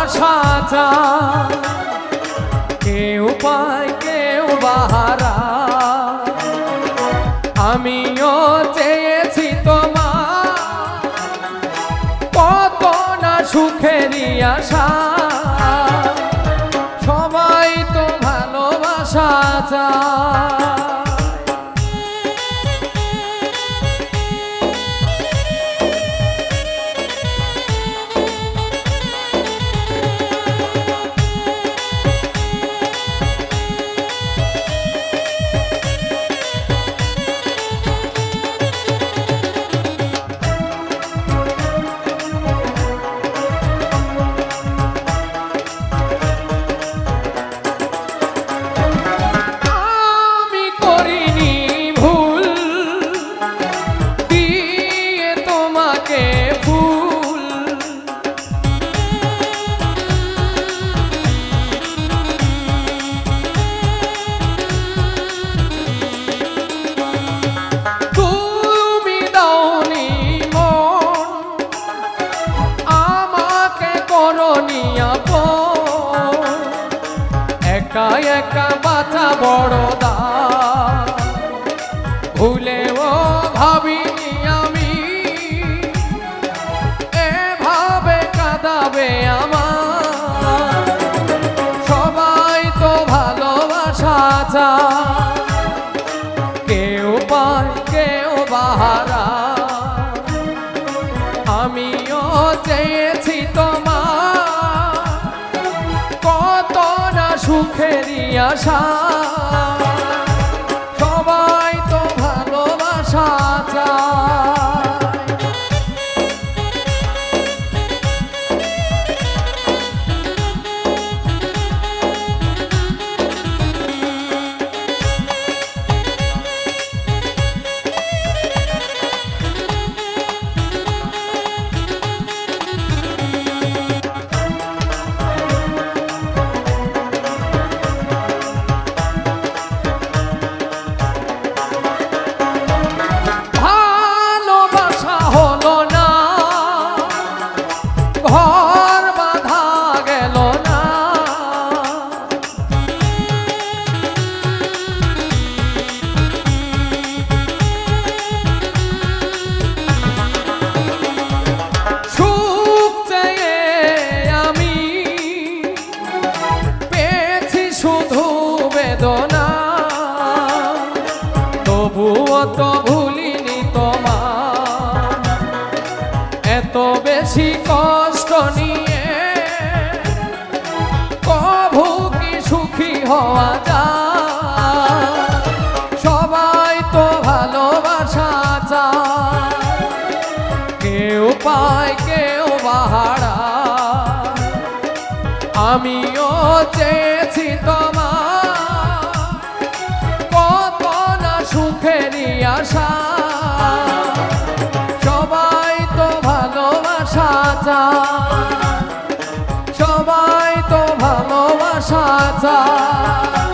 ভালোবাসা চায়, কেউ পায় কেউ বাহারা। আমিও চেয়েছি তোমার কত না সুখেরই আশা, সবাই তো ভালোবাসা চায়। একা একা বাঁচা বড় দায়, ভুলেও ভাবিনি আমি এভাবে কাঁদাবে আমার। সবাই তো ভালোবাসা চায়, কেউ পায় কেউ বাহারা। আমিও চেয়েছি তোমার কত না সুখেরই আশা, সবাই তো ভালোবাসা চায়। ঘর বাঁধা গেল না, সুখ চেয়ে আমি পেয়েছি শুধু বেদনা। তবুও তো ভুলিনি তোমার এত বেশি কষ্ট নিয়ে, কভু কি সুখী হওয়া যায়। সবাই তো ভালোবাসা চায়, কেউ পায় কেউ বাহারা। আমিও চেয়েছি তোমার কত না সুখেরই আশা, সবাই তো ভালোবাসা চায়, সবাই তো ভালোবাসা চায়।